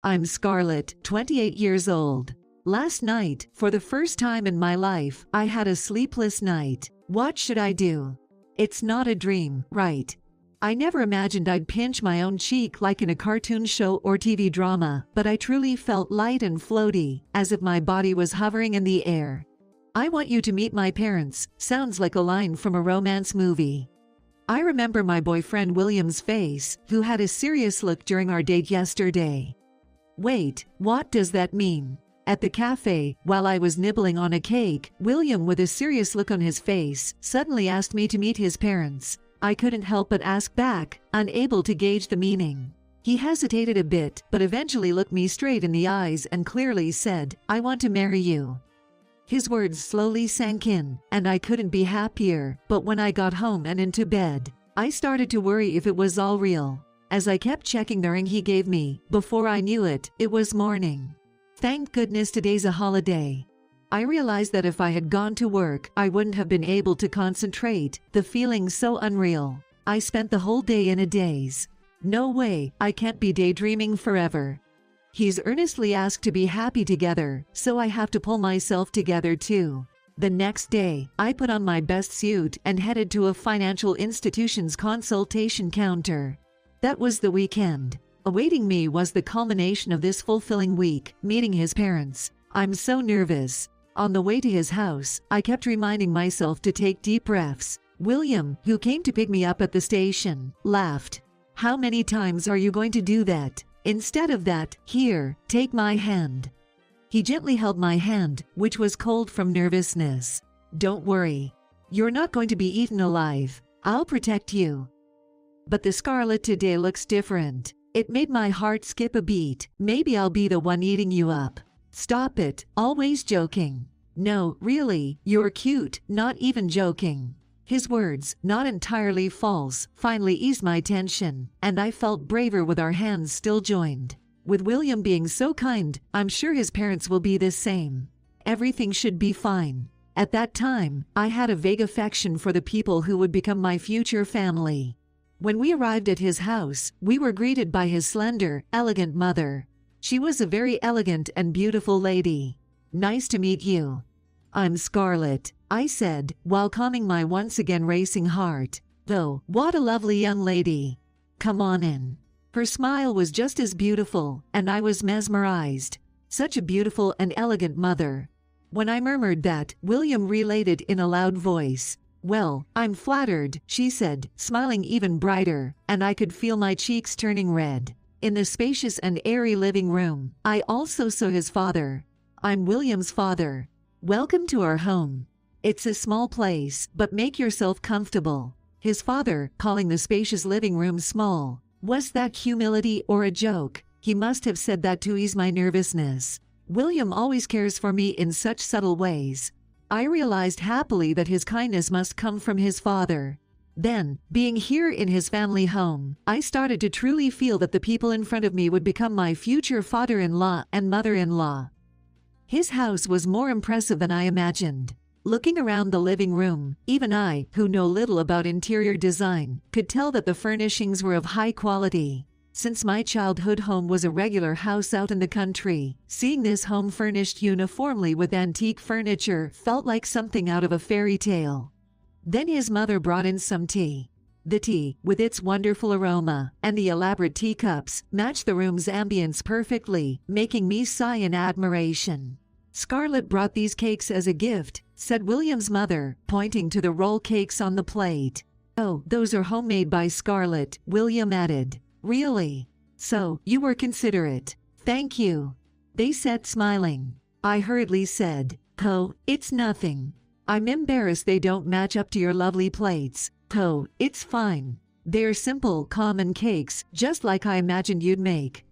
I'm Scarlett, 28 years old. Last night, for the first time in my life, I had a sleepless night. What should I do? It's not a dream, right? I never imagined I'd pinch my own cheek like in a cartoon show or TV drama, but I truly felt light and floaty, as if my body was hovering in the air. I want you to meet my parents, sounds like a line from a romance movie. I remember my boyfriend William's face, who had a serious look during our date yesterday. Wait, what does that mean? At the cafe, while I was nibbling on a cake, William, with a serious look on his face, suddenly asked me to meet his parents. I couldn't help but ask back, unable to gauge the meaning. He hesitated a bit, but eventually looked me straight in the eyes and clearly said, "I want to marry you." His words slowly sank in, and I couldn't be happier, but when I got home and into bed, I started to worry if it was all real. As I kept checking the ring he gave me, before I knew it, it was morning. Thank goodness today's a holiday. I realized that if I had gone to work, I wouldn't have been able to concentrate, the feeling so unreal. I spent the whole day in a daze. No way, I can't be daydreaming forever. He's earnestly asked to be happy together, so I have to pull myself together too. The next day, I put on my best suit and headed to a financial institution's consultation counter. That was the weekend. Awaiting me was the culmination of this fulfilling week, meeting his parents. I'm so nervous. On the way to his house, I kept reminding myself to take deep breaths. William, who came to pick me up at the station, laughed. "How many times are you going to do that? Instead of that, here, take my hand." He gently held my hand, which was cold from nervousness. "Don't worry. You're not going to be eaten alive. I'll protect you." But the Scarlett today looks different. It made my heart skip a beat. Maybe I'll be the one eating you up. Stop it, always joking. No, really, you're cute, not even joking. His words, not entirely false, finally eased my tension, and I felt braver with our hands still joined. With William being so kind, I'm sure his parents will be the same. Everything should be fine. At that time, I had a vague affection for the people who would become my future family. When we arrived at his house, we were greeted by his slender, elegant mother. She was a very elegant and beautiful lady. "Nice to meet you. I'm Scarlett," I said, while calming my once again racing heart. "Though, what a lovely young lady. Come on in." Her smile was just as beautiful, and I was mesmerized. Such a beautiful and elegant mother. When I murmured that, William relayed it in a loud voice. "Well, I'm flattered," she said, smiling even brighter, and I could feel my cheeks turning red. In the spacious and airy living room, I also saw his father. "I'm William's father. Welcome to our home. It's a small place, but make yourself comfortable." His father, calling the spacious living room small. Was that humility or a joke? He must have said that to ease my nervousness. William always cares for me in such subtle ways. I realized happily that his kindness must come from his father. Then, being here in his family home, I started to truly feel that the people in front of me would become my future father-in-law and mother-in-law. His house was more impressive than I imagined. Looking around the living room, even I, who know little about interior design, could tell that the furnishings were of high quality. Since my childhood home was a regular house out in the country, seeing this home furnished uniformly with antique furniture felt like something out of a fairy tale. Then his mother brought in some tea. The tea, with its wonderful aroma, and the elaborate teacups, matched the room's ambience perfectly, making me sigh in admiration. "Scarlett brought these cakes as a gift," said William's mother, pointing to the roll cakes on the plate. "Oh, those are homemade by Scarlett," William added. "Really? So, you were considerate. Thank you," they said, smiling. I hurriedly said, "Oh, it's nothing. I'm embarrassed they don't match up to your lovely plates." "Oh, it's fine. They're simple, common cakes, just like I imagined you'd make."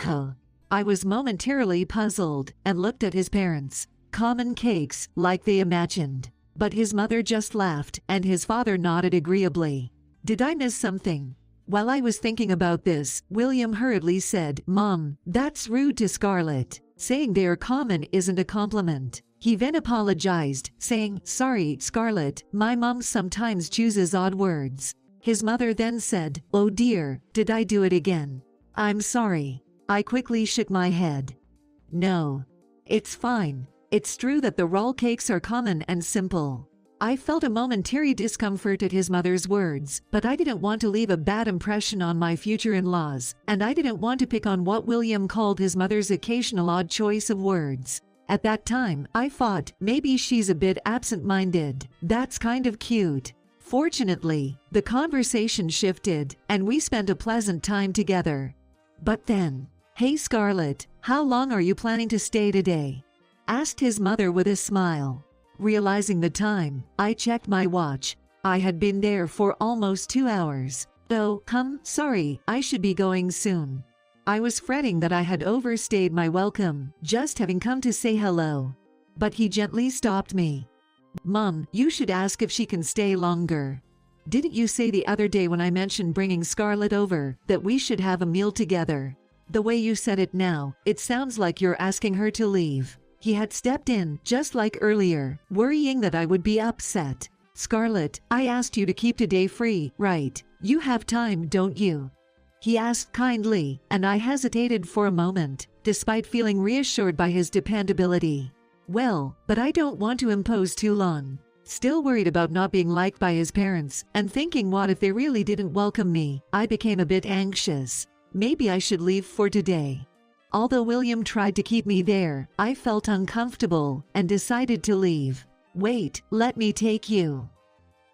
"Oh." I was momentarily puzzled and looked at his parents. Common cakes, like they imagined. But his mother just laughed, and his father nodded agreeably. Did I miss something? While I was thinking about this, William hurriedly said, "Mom, that's rude to Scarlett. Saying they are common isn't a compliment." He then apologized, saying, "Sorry, Scarlett, my mom sometimes chooses odd words." His mother then said, "Oh dear, did I do it again? I'm sorry." I quickly shook my head. No. It's fine. It's true that the roll cakes are common and simple. I felt a momentary discomfort at his mother's words, but I didn't want to leave a bad impression on my future in-laws, and I didn't want to pick on what William called his mother's occasional odd choice of words. At that time, I thought, maybe she's a bit absent-minded. That's kind of cute. Fortunately, the conversation shifted, and we spent a pleasant time together. But then, "Hey Scarlett, how long are you planning to stay today?" asked his mother with a smile. Realizing the time, I checked my watch. I had been there for almost 2 hours. "Oh, sorry, I should be going soon." I was fretting that I had overstayed my welcome, just having come to say hello. But he gently stopped me. "Mom, you should ask if she can stay longer. Didn't you say the other day when I mentioned bringing Scarlett over, that we should have a meal together? The way you said it now, it sounds like you're asking her to leave." He had stepped in, just like earlier, worrying that I would be upset. "Scarlett, I asked you to keep today free, right? You have time, don't you?" he asked kindly, and I hesitated for a moment, despite feeling reassured by his dependability. Well, but I don't want to impose too long. Still worried about not being liked by his parents, and thinking what if they really didn't welcome me, I became a bit anxious. Maybe I should leave for today. Although William tried to keep me there, I felt uncomfortable, and decided to leave. "Wait, let me take you.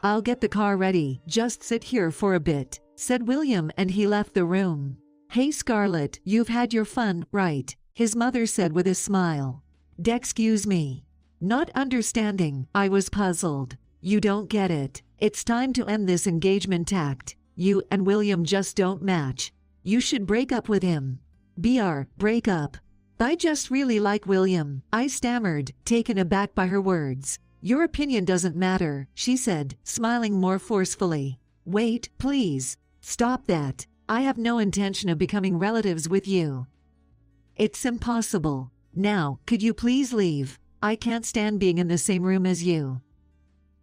I'll get the car ready, just sit here for a bit," said William, and he left the room. "Hey Scarlett, you've had your fun, right?" his mother said with a smile. "Excuse me." Not understanding, I was puzzled. "You don't get it. It's time to end this engagement act. You and William just don't match. You should break up with him." Break up. "I just really like William," I stammered, taken aback by her words. "Your opinion doesn't matter," she said, smiling more forcefully. "Wait, please. Stop that. I have no intention of becoming relatives with you. It's impossible. Now, could you please leave? I can't stand being in the same room as you.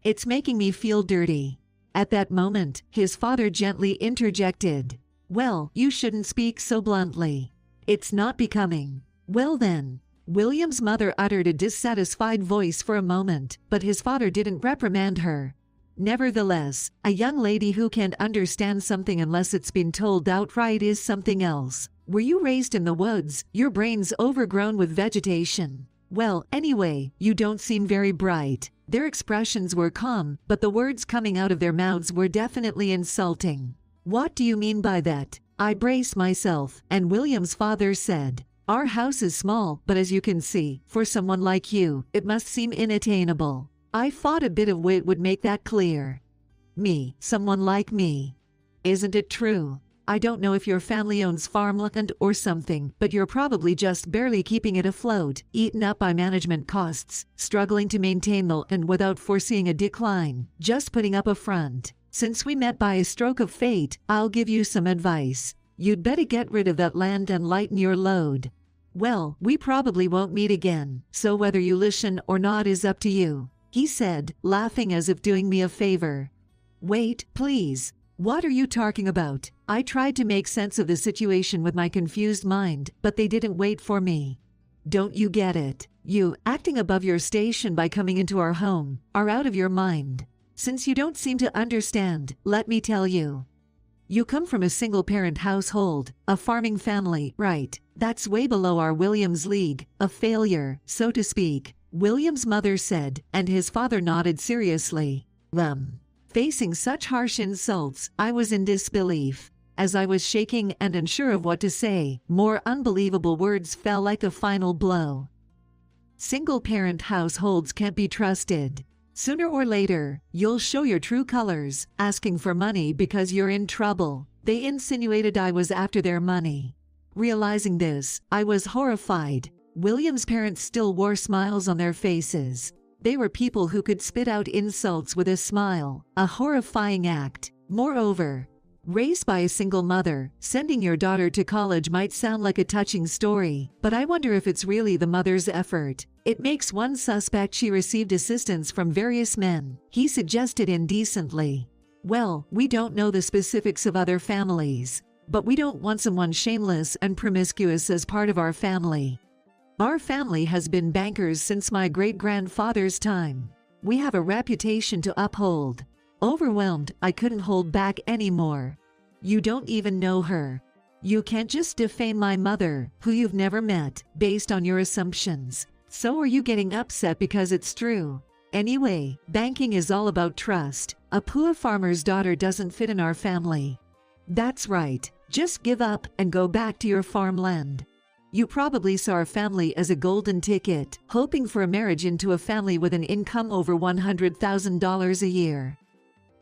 It's making me feel dirty." At that moment, his father gently interjected. "Well, you shouldn't speak so bluntly. It's not becoming." "Well then." William's mother uttered a dissatisfied voice for a moment, but his father didn't reprimand her. Nevertheless, a young lady who can't understand something unless it's been told outright is something else. Were you raised in the woods? Your brain's overgrown with vegetation. Well, anyway, you don't seem very bright. Their expressions were calm, but the words coming out of their mouths were definitely insulting. "What do you mean by that?" I braced myself, and William's father said, "Our house is small, but as you can see, for someone like you, it must seem unattainable." I thought a bit of wit would make that clear. "Me, someone like me. Isn't it true? I don't know if your family owns farmland or something, but you're probably just barely keeping it afloat, eaten up by management costs, struggling to maintain the land without foreseeing a decline, just putting up a front. Since we met by a stroke of fate, I'll give you some advice. You'd better get rid of that land and lighten your load. Well, we probably won't meet again, so whether you listen or not is up to you," he said, laughing as if doing me a favor. "Wait, please. What are you talking about?" I tried to make sense of the situation with my confused mind, but they didn't wait for me. "Don't you get it? You, acting above your station by coming into our home, are out of your mind. Since you don't seem to understand, let me tell you. You come from a single-parent household, a farming family, right? That's way below our William's league, a failure, so to speak," William's mother said, and his father nodded seriously. Facing such harsh insults, I was in disbelief. As I was shaking and unsure of what to say, more unbelievable words fell like a final blow. "Single-parent households can't be trusted. Sooner or later, you'll show your true colors, asking for money because you're in trouble." They insinuated I was after their money. Realizing this, I was horrified. William's parents still wore smiles on their faces. They were people who could spit out insults with a smile, a horrifying act. Moreover, raised by a single mother, sending your daughter to college might sound like a touching story, but I wonder if it's really the mother's effort. It makes one suspect she received assistance from various men, he suggested indecently. "Well, we don't know the specifics of other families. but we don't want someone shameless and promiscuous as part of our family. Our family has been bankers since my great-grandfather's time. We have a reputation to uphold. Overwhelmed, I couldn't hold back anymore. You don't even know her. You can't just defame my mother, who you've never met, based on your assumptions. So are you getting upset because it's true? Anyway, banking is all about trust. A poor farmer's daughter doesn't fit in our family. That's right. Just give up and go back to your farmland. You probably saw our family as a golden ticket, hoping for a marriage into a family with an income over $100,000 a year.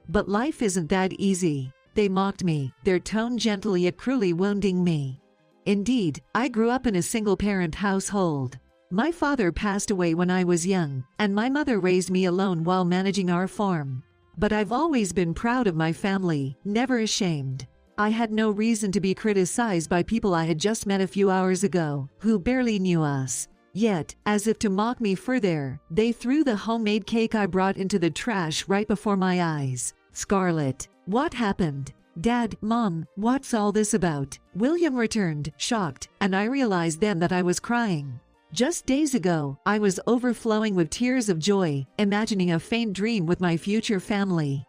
But life isn't that easy. They mocked me, their tone gently yet cruelly wounding me. Indeed, I grew up in a single-parent household. My father passed away when I was young, and my mother raised me alone while managing our farm. But I've always been proud of my family, never ashamed. I had no reason to be criticized by people I had just met a few hours ago, who barely knew us. Yet, as if to mock me further, they threw the homemade cake I brought into the trash right before my eyes. Scarlett, what happened? Dad, Mom, what's all this about? William returned, shocked, and I realized then that I was crying. Just days ago, I was overflowing with tears of joy, imagining a faint dream with my future family.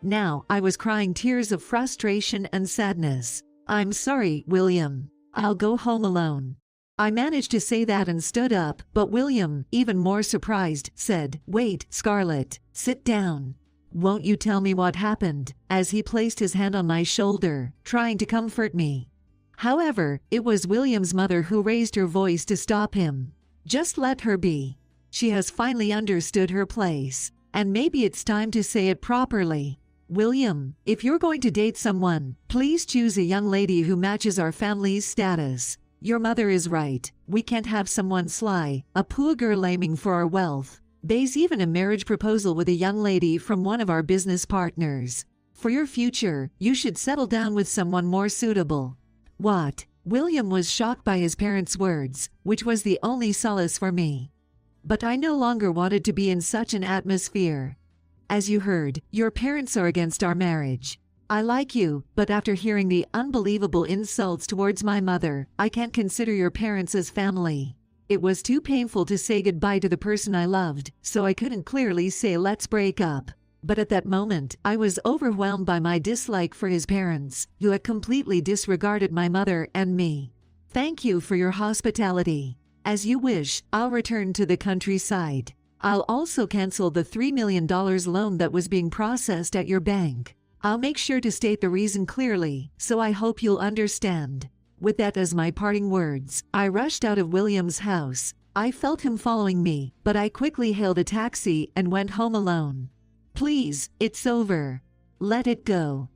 Now, I was crying tears of frustration and sadness. I'm sorry, William. I'll go home alone. I managed to say that and stood up, but William, even more surprised, said, Wait, Scarlett, sit down. Won't you tell me what happened? As he placed his hand on my shoulder, trying to comfort me. However, it was William's mother who raised her voice to stop him. Just let her be. She has finally understood her place, and maybe it's time to say it properly. William, if you're going to date someone, please choose a young lady who matches our family's status. Your mother is right. We can't have someone sly, a poor girl aiming for our wealth. There's even a marriage proposal with a young lady from one of our business partners. For your future, you should settle down with someone more suitable. What? William was shocked by his parents' words, which was the only solace for me. But I no longer wanted to be in such an atmosphere. As you heard, your parents are against our marriage. I like you, but after hearing the unbelievable insults towards my mother, I can't consider your parents as family. It was too painful to say goodbye to the person I loved, so I couldn't clearly say let's break up. But at that moment, I was overwhelmed by my dislike for his parents, who had completely disregarded my mother and me. Thank you for your hospitality. As you wish, I'll return to the countryside. I'll also cancel the $3 million loan that was being processed at your bank. I'll make sure to state the reason clearly, so I hope you'll understand. With that as my parting words, I rushed out of William's house. I felt him following me, but I quickly hailed a taxi and went home alone. Please, it's over. Let it go.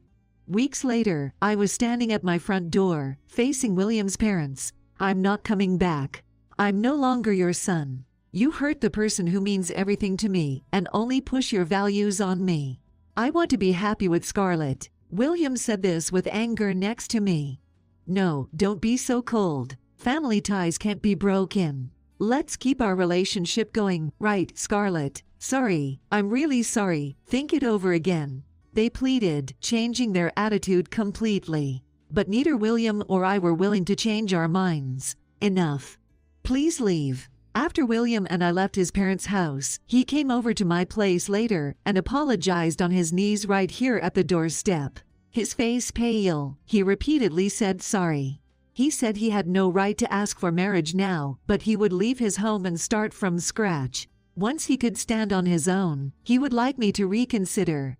Weeks later, I was standing at my front door, facing William's parents. I'm not coming back. I'm no longer your son. You hurt the person who means everything to me and only push your values on me. I want to be happy with Scarlett. William said this with anger next to me. No, don't be so cold. Family ties can't be broken. Let's keep our relationship going, right, Scarlett? Sorry, I'm really sorry. Think it over again. They pleaded, changing their attitude completely. But neither William or I were willing to change our minds. Enough. Please leave. After William and I left his parents' house, he came over to my place later and apologized on his knees right here at the doorstep. His face pale, he repeatedly said sorry. He said he had no right to ask for marriage now, but he would leave his home and start from scratch. Once he could stand on his own, he would like me to reconsider.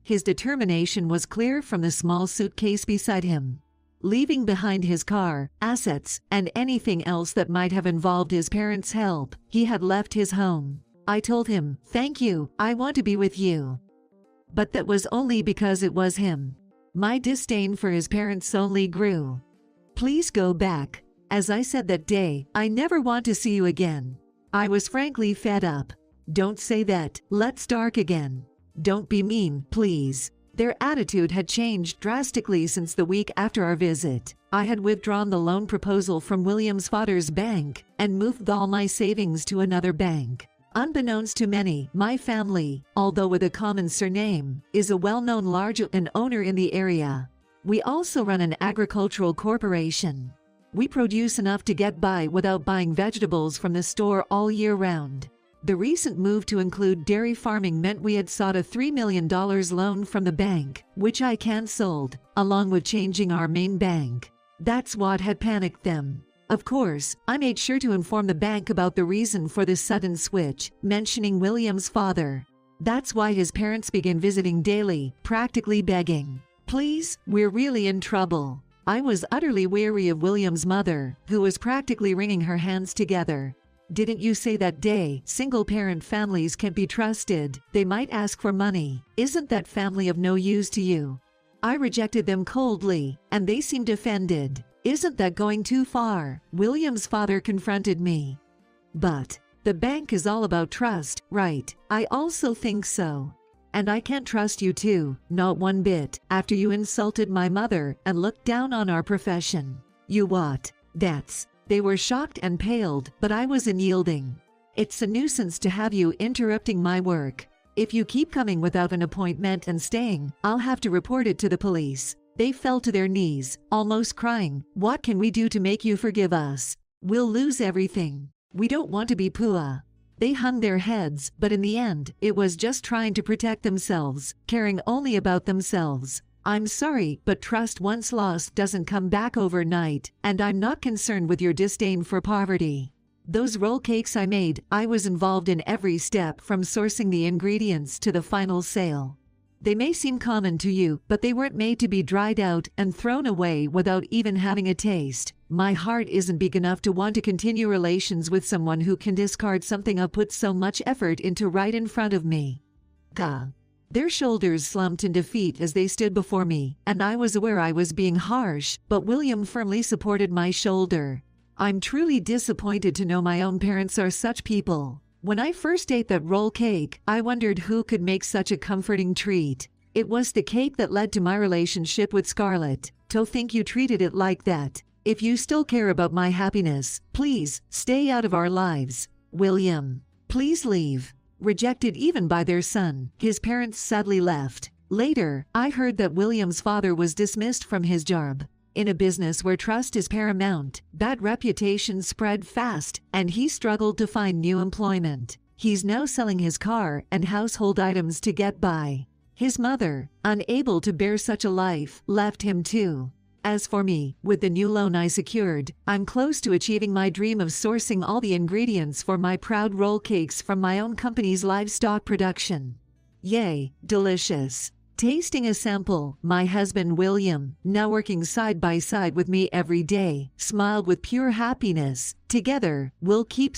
His determination was clear from the small suitcase beside him. Leaving behind his car, assets, and anything else that might have involved his parents' help, he had left his home. I told him, "Thank you, I want to be with you." But that was only because it was him. My disdain for his parents only grew. Please go back. As I said that day, I never want to see you again. I was frankly fed up. Don't say that, let's start again. Don't be mean, please. Their attitude had changed drastically since the week after our visit. I had withdrawn the loan proposal from William's father's bank and moved all my savings to another bank. Unbeknownst to many, my family, although with a common surname, is a well-known large owner in the area. We also run an agricultural corporation. We produce enough to get by without buying vegetables from the store all year round. The recent move to include dairy farming meant we had sought a $3 million loan from the bank, which I cancelled, along with changing our main bank. That's what had panicked them. Of course, I made sure to inform the bank about the reason for this sudden switch, mentioning William's father. That's why his parents began visiting daily, practically begging, "Please, we're really in trouble." I was utterly weary of William's mother, who was practically wringing her hands together. "Didn't you say that day, single-parent families can't be trusted, they might ask for money? Isn't that family of no use to you?" I rejected them coldly, and they seemed offended. "Isn't that going too far?" William's father confronted me. "But the bank is all about trust, right?" "I also think so. And I can't trust you too, not one bit, after you insulted my mother and looked down on our profession." "You what?" "That's..." They were shocked and paled, but I was unyielding. "It's a nuisance to have you interrupting my work. If you keep coming without an appointment and staying, I'll have to report it to the police." They fell to their knees, almost crying. "What can we do to make you forgive us? We'll lose everything. We don't want to be poor." They hung their heads, but in the end, it was just trying to protect themselves, caring only about themselves. "I'm sorry, but trust once lost doesn't come back overnight, and I'm not concerned with your disdain for poverty. Those roll cakes I made, I was involved in every step from sourcing the ingredients to the final sale. They may seem common to you, but they weren't made to be dried out and thrown away without even having a taste. My heart isn't big enough to want to continue relations with someone who can discard something I've put so much effort into right in front of me." Gah. Their shoulders slumped in defeat as they stood before me, and I was aware I was being harsh, but William firmly supported my shoulder. "I'm truly disappointed to know my own parents are such people. When I first ate that roll cake, I wondered who could make such a comforting treat. It was the cake that led to my relationship with Scarlett. To think you treated it like that. If you still care about my happiness, please, stay out of our lives. William, please leave." Rejected even by their son, his parents sadly left. Later, I heard that William's father was dismissed from his job. In a business where trust is paramount, bad reputation spread fast, and he struggled to find new employment. He's now selling his car and household items to get by. His mother, unable to bear such a life, left him too. As for me, with the new loan I secured, I'm close to achieving my dream of sourcing all the ingredients for my proud roll cakes from my own company's livestock production. Yay, delicious. Tasting a sample, my husband William, now working side by side with me every day, smiled with pure happiness. Together, we'll keep